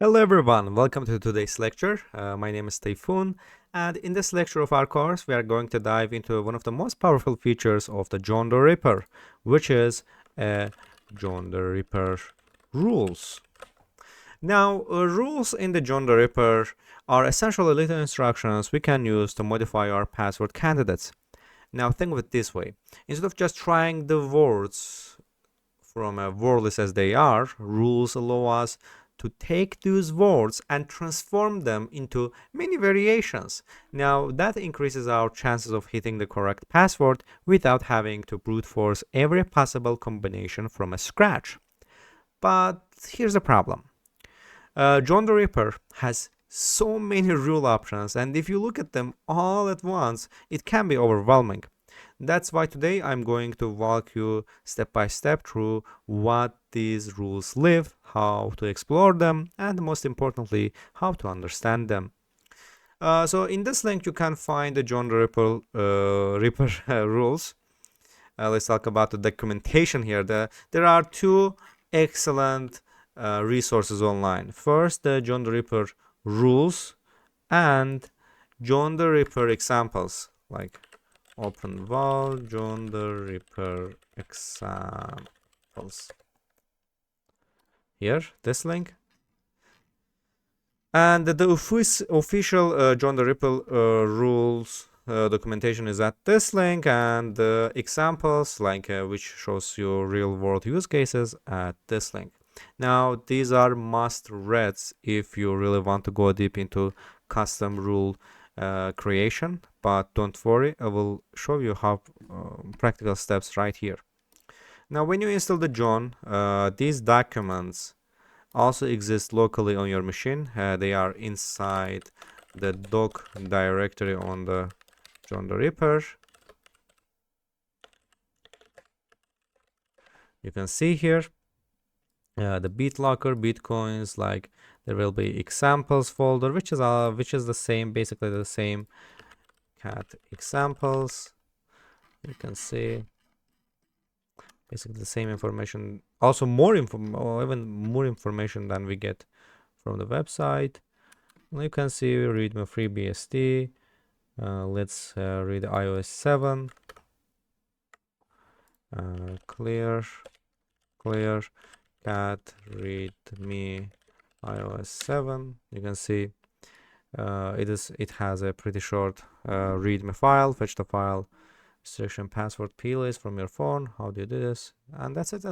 Hello everyone, welcome to today's lecture. My name is Tayfun, and in this lecture of our course we are going to dive into one of the most powerful features of the John the Ripper, which is John the Ripper rules. Now, rules in the John the Ripper are essentially little instructions we can use to modify our password candidates. Now think of it this way: instead of just trying the words from a word list as they are, rules allow us to take those words and transform them into many variations. Now that increases our chances of hitting the correct password without having to brute force every possible combination from scratch. But here's the problem. John the Ripper has so many rule options, and if you look at them all at once, it can be overwhelming. That's why today I'm going to walk you step by step through what these rules live, how to explore them, and most importantly, how to understand them. So in this link, you can find the John the Ripper rules. Let's talk about the documentation here. There are two excellent resources online. First, the John the Ripper rules and John the Ripper examples, like open val John the Ripper examples. Here, this link. And the official John the Ripper rules documentation is at this link, and the examples, like which shows you real world use cases, at this link. Now, these are must reads if you really want to go deep into custom rule creation, but don't worry, I will show you how practical steps right here. Now, when you install the John, these documents also exist locally on your machine. They are inside the doc directory on the John the Ripper. You can see here the BitLocker, Bitcoins, like there will be examples folder, which is the same, basically the same cat examples. You can see basically the same information, also more even more information than we get from the website. You can see readme free BSD. Let's read iOS 7. Clear cat readme iOS 7. You can see it has a pretty short readme file. Fetch the file, restriction password plist from your phone. How do you do this? And that's it.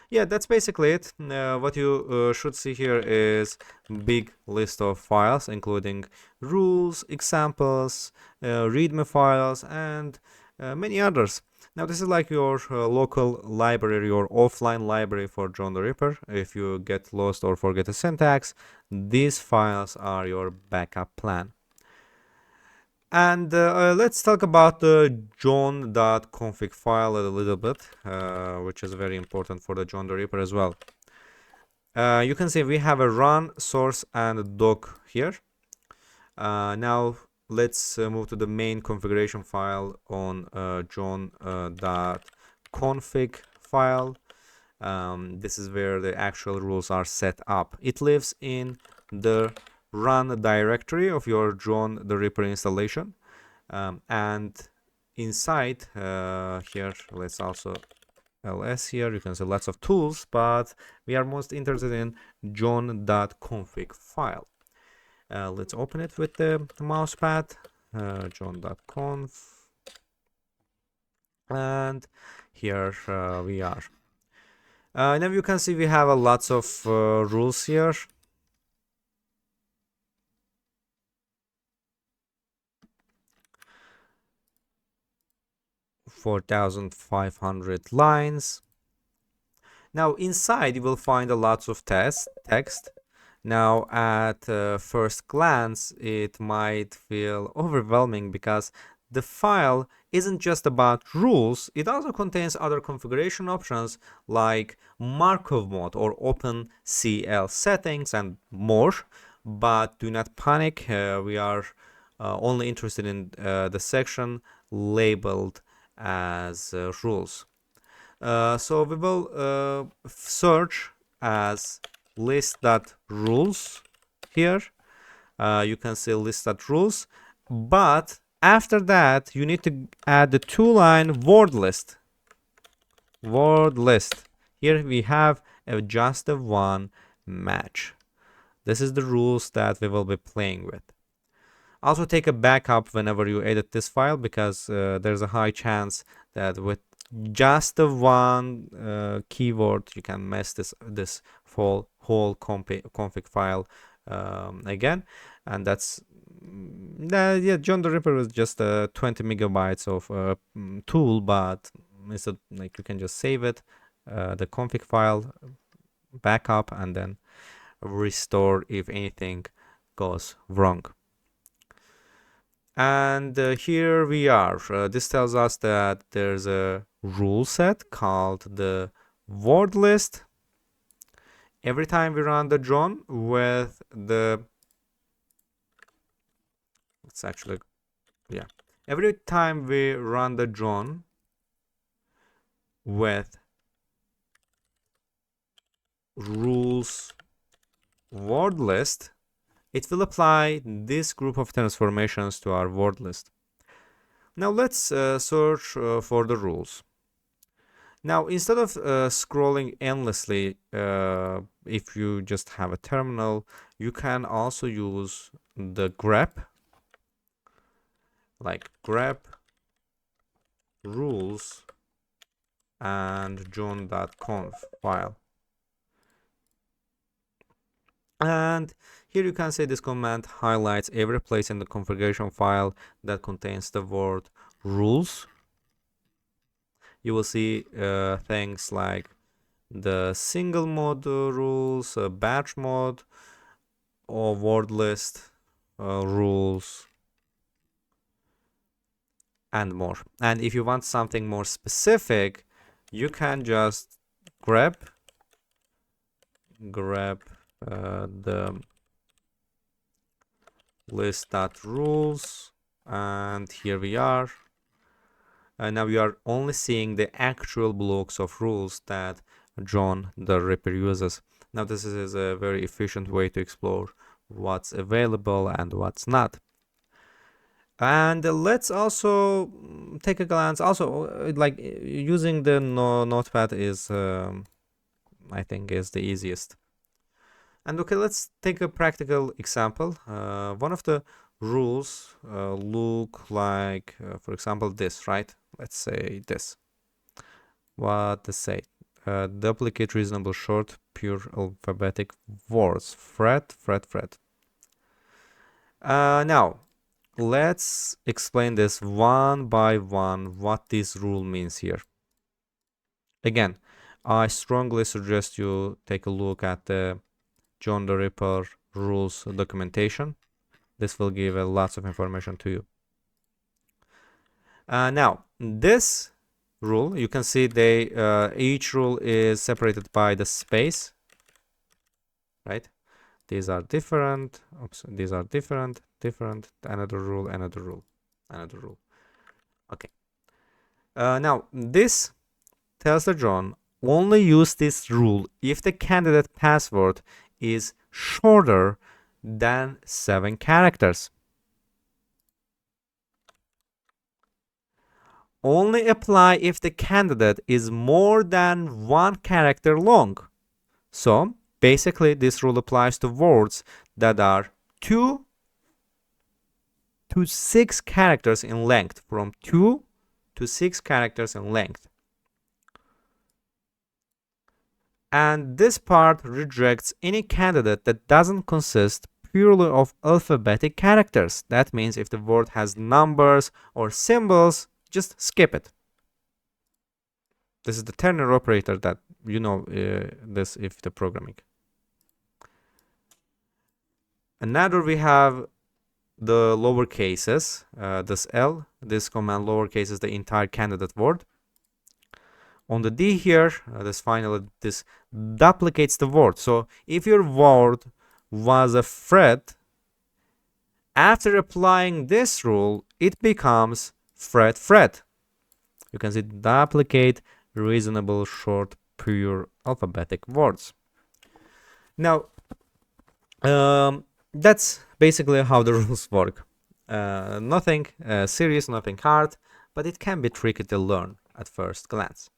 That's basically it. What you should see here is big list of files, including rules, examples, readme files, and many others. Now this is like your local library, your offline library for John the Ripper. If you get lost or forget a syntax, these files are your backup plan. And let's talk about the john.config file a little bit, which is very important for the John the Ripper as well. You can see we have a run, source, and doc here. Now let's move to the main configuration file on john.config file. This is where the actual rules are set up. It lives in the run directory of your John the Ripper installation, and inside here, let's also ls here, you can see lots of tools, but we are most interested in john.config file. Let's open it with the mousepad, john.conf, and here we are. Now you can see we have lots of rules here. 4,500 lines. Now inside you will find lots of text. Now at first glance it might feel overwhelming because the file isn't just about rules, it also contains other configuration options like Markov mode or OpenCL settings and more. But do not panic, we are only interested in the section labeled as rules. So we will search as list.rules here. You can see listed rules, but after that you need to add the two-line word list. Word list. Here we have just a one match. This is the rules that we will be playing with. Also take a backup whenever you edit this file, because there's a high chance that with just the one keyword you can mess this whole config file again, and that's yeah, John the Ripper is just 20 megabytes of tool, but it's like you can just save it, the config file, backup, and then restore if anything goes wrong. And here we are. This tells us that there's a rule set called the word list. Every time we run the drone with the, it's actually, yeah, every time we run the drone with rules word list, it will apply this group of transformations to our word list. Now let's search for the rules. Now, instead of scrolling endlessly, if you just have a terminal, you can also use the grep, like grep rules and john.conf file. And here you can say this command highlights every place in the configuration file that contains the word rules. You will see things like the single mode rules, batch mode, or word list rules, and more. And if you want something more specific, you can just grab the list.rules, and here we are. And now we are only seeing the actual blocks of rules that John the Ripper uses. Now this is a very efficient way to explore what's available and what's not. And let's also take a glance. Also, like using the notepad is, I think, is the easiest. And okay, let's take a practical example. One of the rules look like, for example, this, right? Let's say this. What to say? Duplicate reasonable short pure alphabetic words. Fret. Now, let's explain this one by one, what this rule means here. Again, I strongly suggest you take a look at the John the Ripper rules documentation. This will give lots of information to you. Now, this rule, you can see each rule is separated by the space, right? These are different. Oops, these are different. Another rule. Okay. Now, this tells the drone only use this rule if the candidate password is shorter than 7 characters. Only apply if the candidate is more than 1 character long. So basically this rule applies to words that are 2 to 6 characters in length, from 2 to 6 characters in length. And this part rejects any candidate that doesn't consist purely of alphabetic characters. That means if the word has numbers or symbols, just skip it. This is the ternary operator that you know this if the programming. Another, we have the lower cases. This L, this command lowercase is the entire candidate word. On the D here, this finally, this duplicates the word. So if your word was a fret, after applying this rule, it becomes fret. You can see duplicate reasonable short pure alphabetic words. Now, that's basically how the rules work. Nothing serious, nothing hard, but it can be tricky to learn at first glance.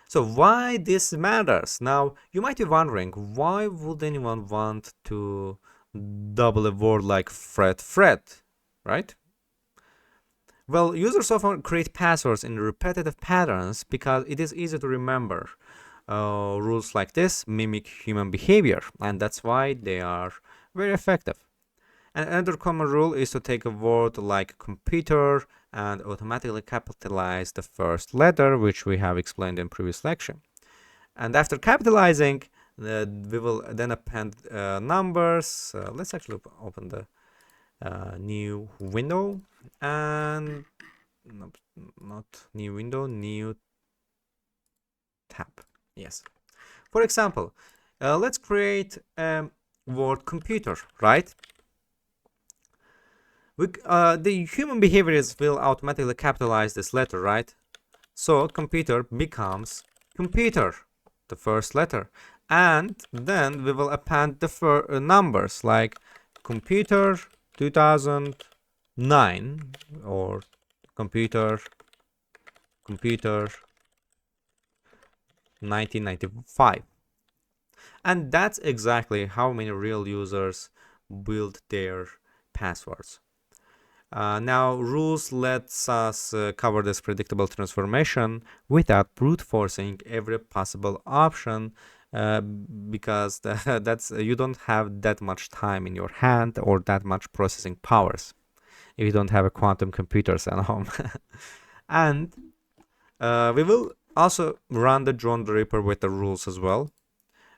So why this matters? Now, you might be wondering, why would anyone want to double a word like fret, right? Well, users often create passwords in repetitive patterns because it is easy to remember. Rules like this mimic human behavior, and that's why they are very effective. And another common rule is to take a word like computer and automatically capitalize the first letter, which we have explained in previous lecture. And after capitalizing, we will then append numbers. Let's actually open the new window, and not new window, new tab. Yes. For example, let's create a word computer, right? The human behaviors will automatically capitalize this letter, right? So computer becomes computer, the first letter. And then we will append the numbers like computer 2009 or computer 1995. And that's exactly how many real users build their passwords. Now, rules lets us cover this predictable transformation without brute forcing every possible option because that's you don't have that much time in your hand or that much processing powers if you don't have a quantum computers at home. And we will also run the John the Ripper with the rules as well.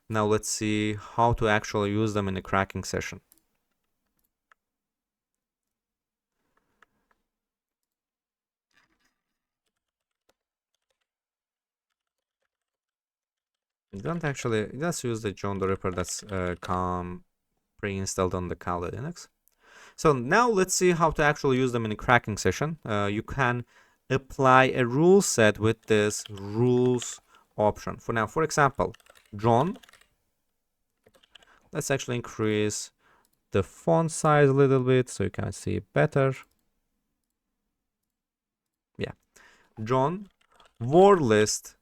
Now let's see how to actually use them in a cracking session. Don't actually, let's use the John the Ripper that's pre-installed on the Kali Linux. So now let's see how to actually use them in a cracking session. You can apply a rule set with this rules option. For example, John. Let's actually increase the font size a little bit so you can see it better. Yeah, John word list.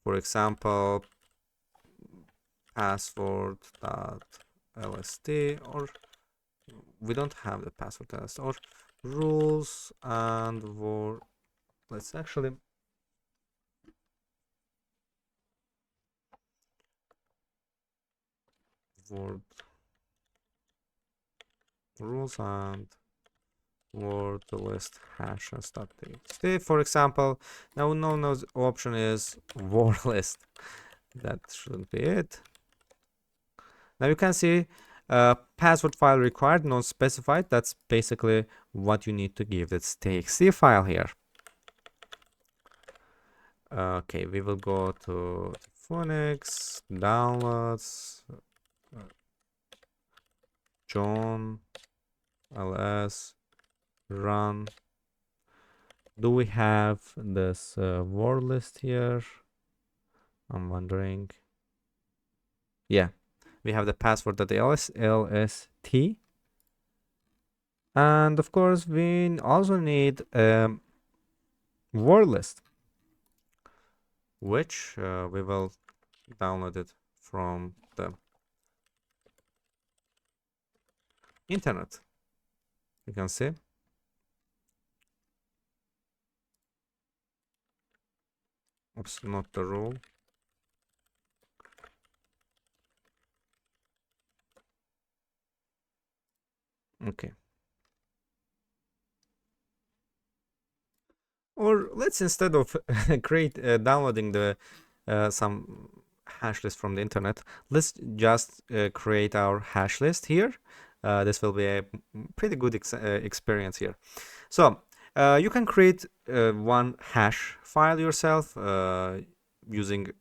For example, password.lst, or we don't have the password list, or rules and word. Let's actually word rules and word list hashes.txt. For example, now no option is word list. That shouldn't be it. Now you can see password file required, not specified. That's basically what you need to give this txt file here. Okay, we will go to Phoenix, downloads, John, ls, run. Do we have this word list here? I'm wondering. Yeah, we have the password.lst. And of course, we also need a word list, which we will download it from the internet. You can see. Oops, not the rule. Okay. Or let's, instead of downloading the some hash list from the internet, let's just create our hash list here. This will be a pretty good experience here. So you can create one hash file yourself using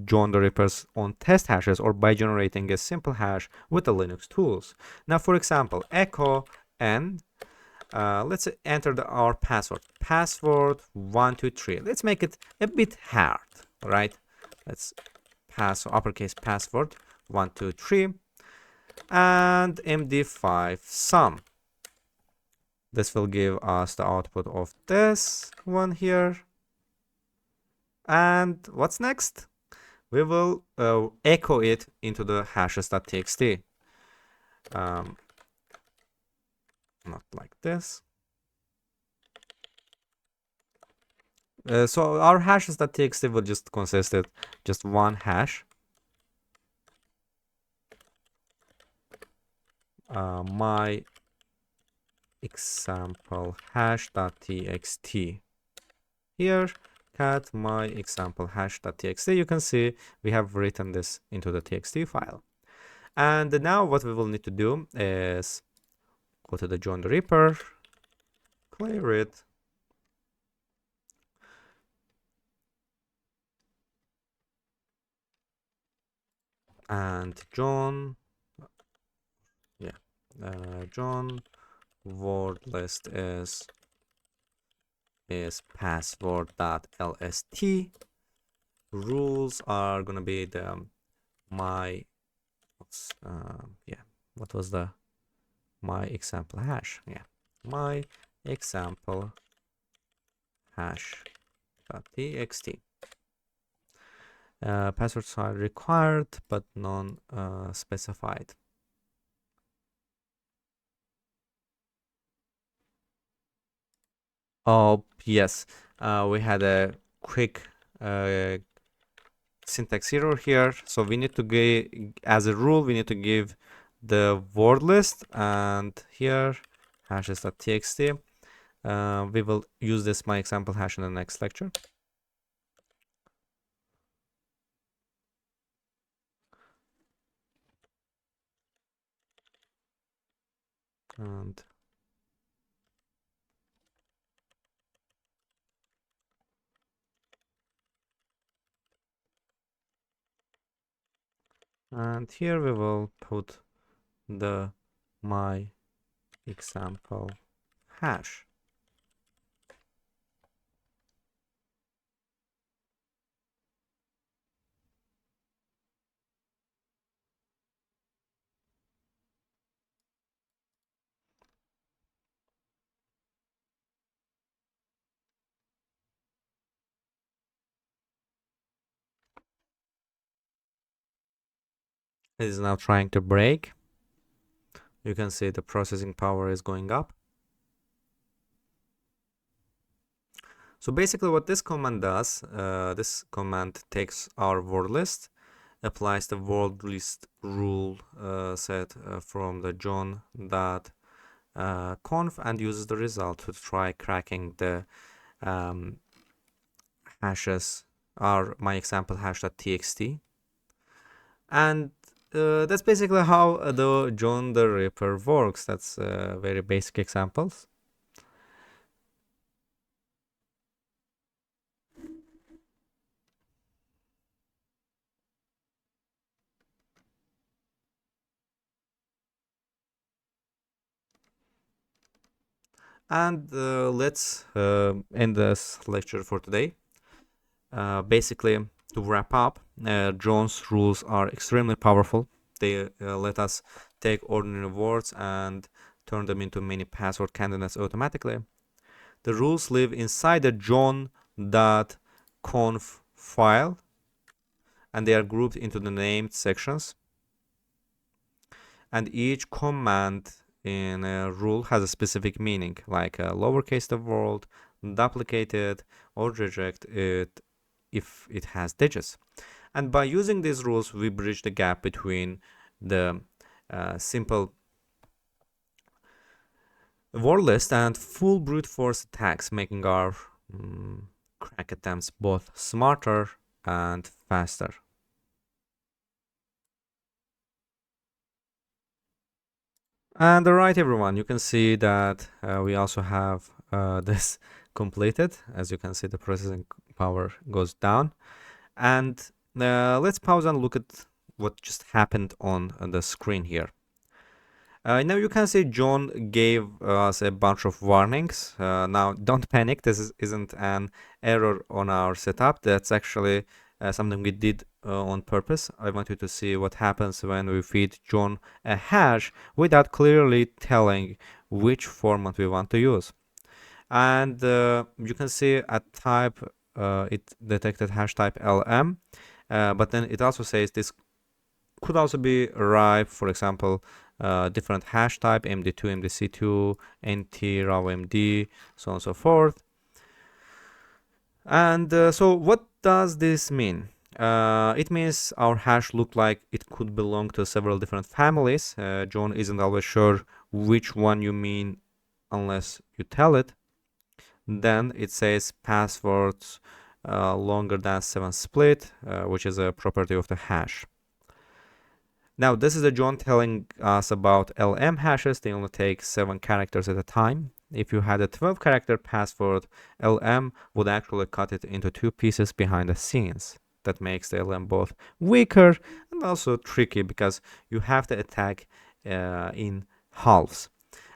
John the Ripper's own test hashes, or by generating a simple hash with the Linux tools. Now, for example, echo n. Let's enter our password 123. Let's make it a bit hard. All right, let's uppercase password 123. and md5 sum. This will give us the output of this one here. And what's next? We will echo it into the hashes.txt. Not like this. So our hashes.txt will just consist of just one hash. My example hash.txt. Here, cat my example hash.txt. You can see we have written this into the txt file. And now what we will need to do is go to the John the Ripper, clear it, and John, John word list is password.lst. Rules are gonna be the my what was the my example hash? Yeah, my example hash.txt. Passwords are required but non-specified. Oh yes, we had a quick syntax error here. So we need to give, as a rule, we need to give the word list, and here hashes.txt. We will use this my example hash in the next lecture. And here we will put the my example hash. It is now trying to break. You can see the processing power is going up. So basically what this command does, this command takes our word list, applies the word list rule set from the john.conf and uses the result to try cracking the hashes, or my example hash.txt. And that's basically how the John the Ripper works. That's very basic examples. And let's end this lecture for today. Basically, to wrap up, John's rules are extremely powerful. They let us take ordinary words and turn them into many password candidates automatically. The rules live inside the john.conf file, and they are grouped into the named sections. And each command in a rule has a specific meaning, like lowercase the world, duplicate it, or reject it if it has digits. And by using these rules, we bridge the gap between the simple word list and full brute force attacks, making our crack attempts both smarter and faster. And alright everyone, you can see that we also have this completed. As you can see, the processing power goes down. And let's pause and look at what just happened on the screen here. Now you can see John gave us a bunch of warnings. Now don't panic, this isn't an error on our setup. That's actually something we did on purpose. I want you to see what happens when we feed John a hash without clearly telling which format we want to use. And you can see at type, it detected hash type LM, but then it also says this could also be ripe, for example, different hash type, MD2, MDC2, NT, RAW-MD, so on and so forth. And so what does this mean? It means our hash looked like it could belong to several different families. John isn't always sure which one you mean unless you tell it. Then it says passwords longer than 7 split, which is a property of the hash. Now, this is a John telling us about LM hashes. They only take 7 characters at a time. If you had a 12-character password, LM would actually cut it into 2 pieces behind the scenes. That makes the LM both weaker and also tricky because you have to attack in halves.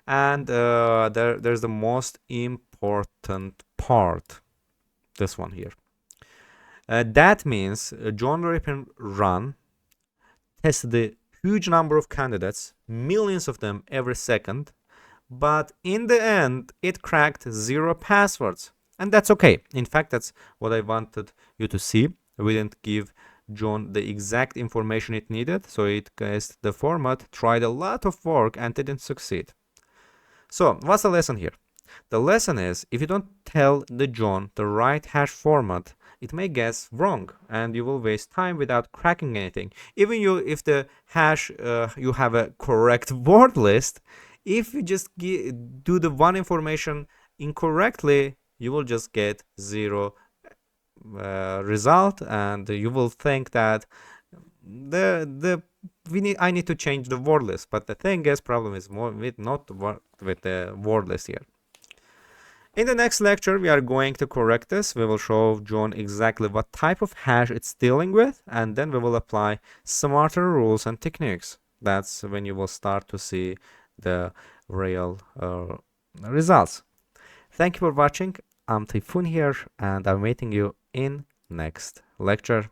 And there's the most important part, this one here. That means John the Ripper run tested the huge number of candidates, millions of them every second, but in the end, it cracked 0 passwords. And that's okay. In fact, that's what I wanted you to see. We didn't give John the exact information it needed, so it guessed the format, tried a lot of work, and didn't succeed. So, what's the lesson here? The lesson is, if you don't tell the John the right hash format, it may guess wrong and you will waste time without cracking anything. Even if the hash, you have a correct word list, if you just do the one information incorrectly, you will just get 0 result, and you will think that I need to change the word list. But the thing is, problem is more with not with the word list here. In the next lecture, we are going to correct this. We will show John exactly what type of hash it's dealing with, and then we will apply smarter rules and techniques. That's when you will start to see the real results. Thank you for watching. I'm Typhoon here, and I'm waiting you in next lecture.